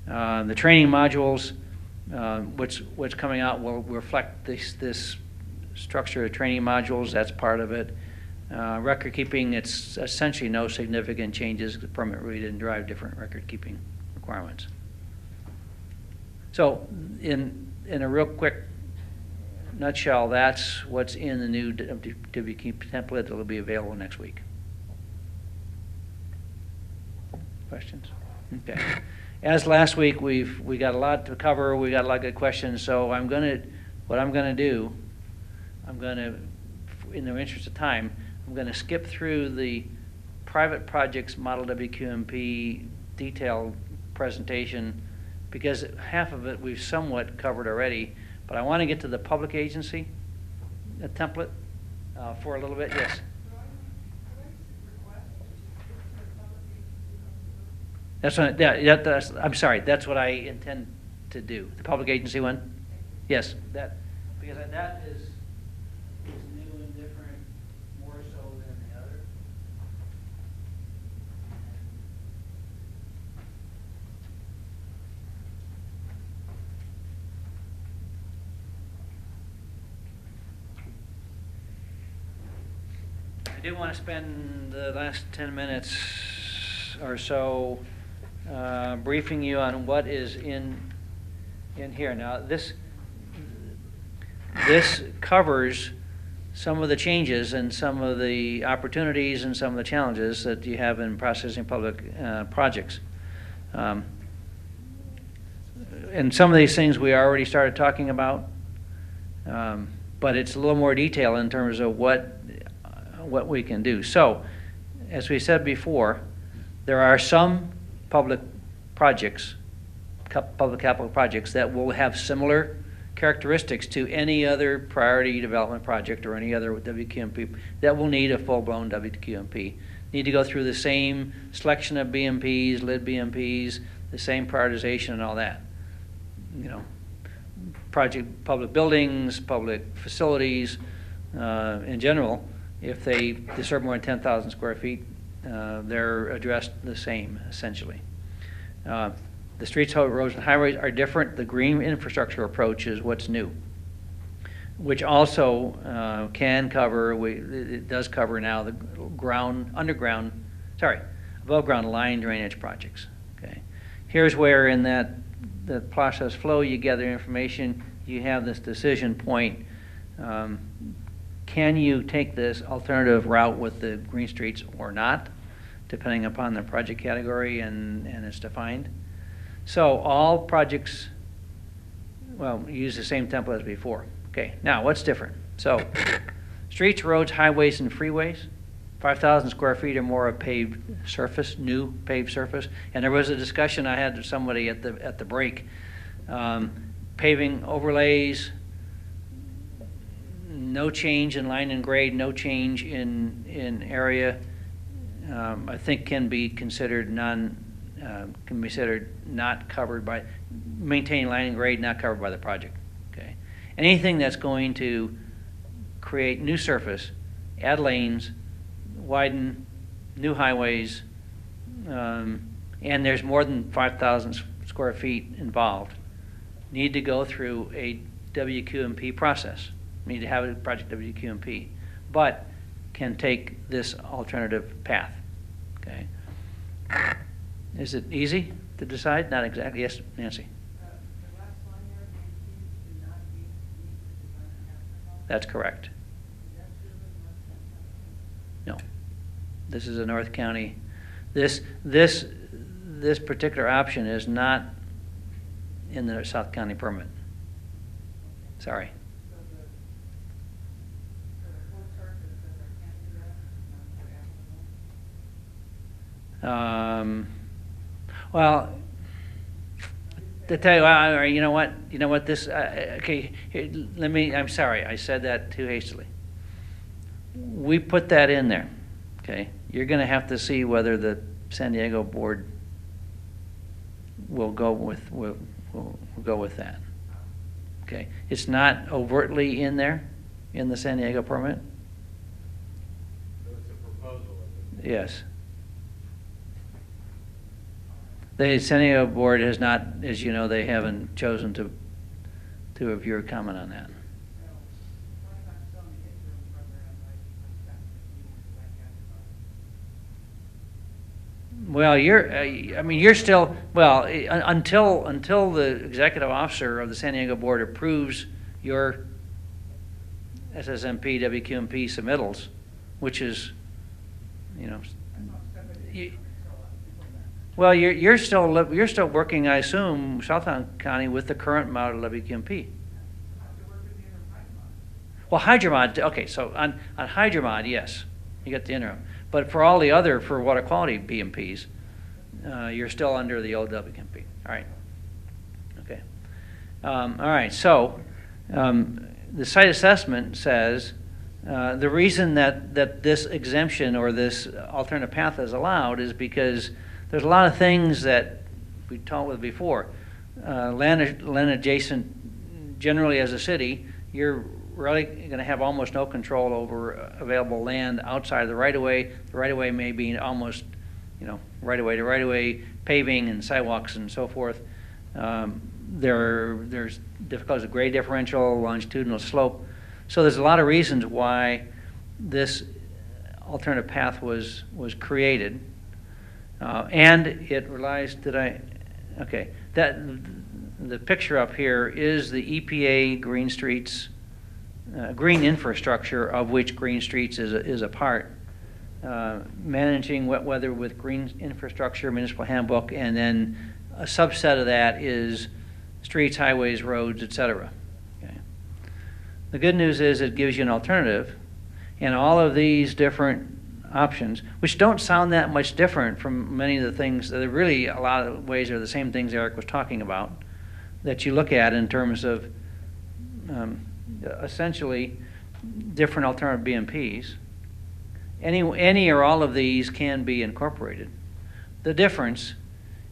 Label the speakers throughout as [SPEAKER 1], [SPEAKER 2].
[SPEAKER 1] The training modules, what's coming out will reflect this structure of training modules. That's part of it. Record keeping, it's essentially no significant changes. The permit really didn't drive different record keeping requirements. So in a real quick nutshell, that's what's in the new WQ template that will be available next week. Questions? Okay. As last week, we got a lot to cover. We got a lot of good questions. So what I'm gonna do, in the interest of time, I'm gonna skip through the private projects model WQMP detailed presentation because half of it we've somewhat covered already. But I want to get to the public agency template for a little bit. Yes. That's what. I'm sorry. That's what I intend to do. The public agency one. Yes. That because that is new and different, more so than the other. I do want to spend the last 10 minutes or so briefing you on what is in here. Now, this covers some of the changes and some of the opportunities and some of the challenges that you have in processing public projects. And some of these things we already started talking about, but it's a little more detail in terms of what we can do. So, as we said before, there are some public projects, public capital projects that will have similar characteristics to any other priority development project or any other WQMP that will need a full-blown WQMP. Need to go through the same selection of BMPs, lid BMPs, the same prioritization and all that. You know, public buildings, public facilities, in general, if they disturb more than 10,000 square feet, they're addressed the same, essentially. The streets, roads, and highways are different. The green infrastructure approach is what's new, which also can cover, it does cover now the above ground line drainage projects. Okay, here's where in the process flow you gather information, you have this decision point. Can you take this alternative route with the green streets or not, depending upon the project category and it's defined. So all projects, well, use the same template as before. Okay, now what's different? So streets, roads, highways, and freeways, 5,000 square feet or more of paved surface, new paved surface. And there was a discussion I had with somebody at the break. Paving overlays, no change in line and grade, no change in area. I think can be considered not covered by maintaining line and grade, not covered by the project. Okay, anything that's going to create new surface, add lanes, widen new highways, and there's more than 5,000 square feet involved, need to go through a WQMP process. Need to have a project WQMP, but can take this alternative path. Okay. Is it easy to decide? Not exactly. Yes, Nancy.
[SPEAKER 2] The last line there, BMPs do not meet the design and
[SPEAKER 1] That's correct. No, this is a North County. This particular option is not in the South County permit. Sorry. Well, to tell you, you know what, this, okay, here, I'm sorry, I said that too hastily. We put that in there, okay? You're gonna have to see whether the San Diego board will go with, will go with that, okay? It's not overtly in there, in the San Diego permit.
[SPEAKER 3] So it's a proposal.
[SPEAKER 1] Yes. The San Diego board has not, as you know, they haven't chosen to review or comment on that.
[SPEAKER 2] So, what about some interim program like stuff that you like
[SPEAKER 1] Well, I mean, you're still, well, until the executive officer of the San Diego board approves your SSMP, WQMP submittals, which is, you know, well, you're still working, I assume, Southtown County with the current model of WQMP. Well, Hydromod, okay, so on Hydromod, yes, you got the interim. But for all the other, for water quality BMPs, you're still under the old WQMP. All right. Okay. All right, so the site assessment says the reason that this exemption or this alternative path is allowed is because there's a lot of things that we talked with before. Land adjacent, generally as a city, you're really going to have almost no control over available land outside of the right-of-way. The right-of-way may be almost, you know, right-of-way to right-of-way, paving and sidewalks and so forth. There's difficulties of grade differential, longitudinal slope. So there's a lot of reasons why this alternative path was created. And it relies, okay, the picture up here is the EPA Green Streets, green infrastructure of which Green Streets is a part. Managing wet weather with green infrastructure, municipal handbook, and then a subset of that is streets, highways, roads, etc. Okay. The good news is it gives you an alternative, and all of these different options, which don't sound that much different from many of the things that are really a lot of ways are the same things Eric was talking about, that you look at in terms of essentially different alternative BMPs. Any or all of these can be incorporated. The difference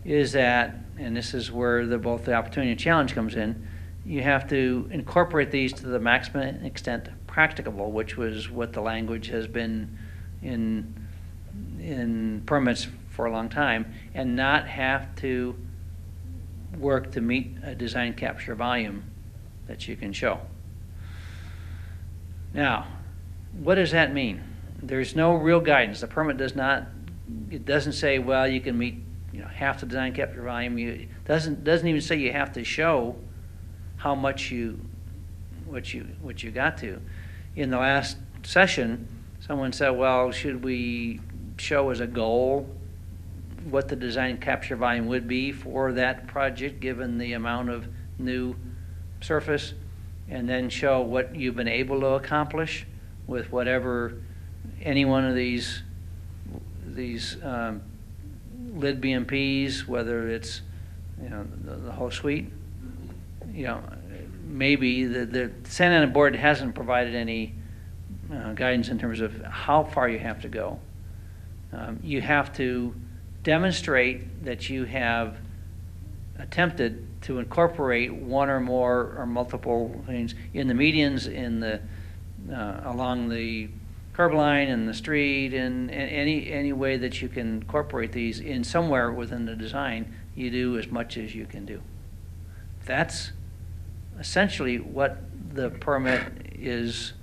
[SPEAKER 1] is that, and this is where both the opportunity and challenge comes in, you have to incorporate these to the maximum extent practicable, which was what the language has been in permits for a long time, and not have to work to meet a design capture volume that you can show. Now, what does that mean? There's no real guidance. The permit does not, it doesn't say, well, you can meet, you know, half the design capture volume. It doesn't even say you have to show how much what you got to. In the last session, someone said, well, should we show as a goal what the design capture volume would be for that project given the amount of new surface, and then show what you've been able to accomplish with whatever any one of these lid BMPs, whether it's, you know, the whole suite. You know, maybe the San Ana board hasn't provided any guidance in terms of how far you have to go. You have to demonstrate that you have attempted to incorporate one or more or multiple things in the medians, in the along the curb line and the street, and any way that you can incorporate these in somewhere within the design. You do as much as you can do. That's essentially what the permit is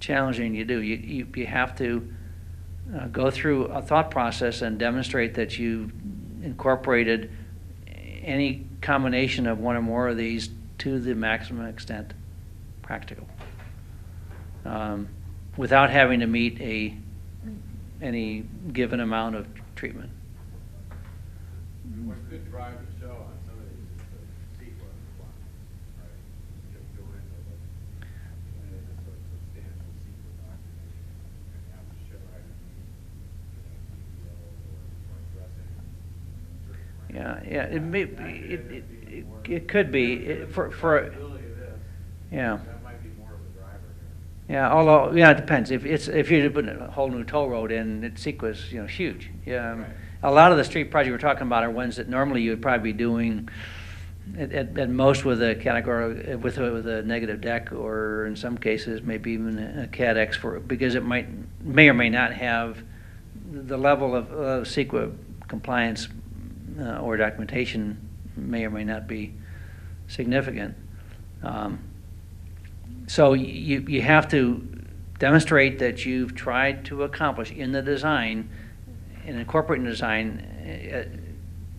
[SPEAKER 1] challenging you to do. You have to go through a thought process and demonstrate that you incorporated any combination of one or more of these to the maximum extent practical, without having to meet any given amount of treatment.
[SPEAKER 3] What could drive the show on some of these is the sequence one, right? Just go into the sort of substantial sequence documentation and have to show how you meet, or addressing.
[SPEAKER 1] Yeah, it could be for yeah.
[SPEAKER 3] That might be more of a driver here.
[SPEAKER 1] Yeah, although it depends. If you're putting a whole new toll road in, CEQA's huge. Yeah,
[SPEAKER 3] Right.
[SPEAKER 1] A lot of the street projects we're talking about are ones that normally you would probably be doing at most with a category with a negative deck, or in some cases maybe even a CAD-X because it may or may not have the level of CEQA compliance or documentation may or may not be significant. So you have to demonstrate that you've tried to accomplish in the design, in incorporating the design,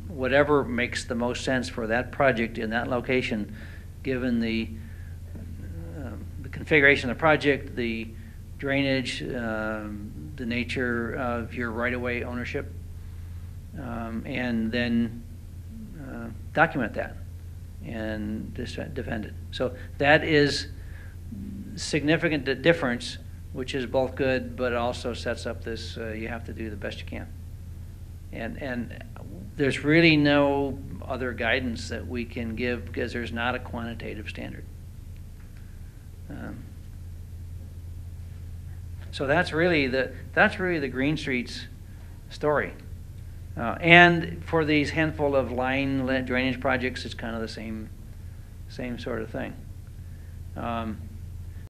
[SPEAKER 1] whatever makes the most sense for that project in that location, given the configuration of the project, the drainage, the nature of your right-of-way ownership, and then document that and defend it. So that is significant difference, which is both good, but also sets up this, you have to do the best you can. And there's really no other guidance that we can give because there's not a quantitative standard. So that's really the Green Streets story. And for these handful of line drainage projects, it's kind of the same sort of thing.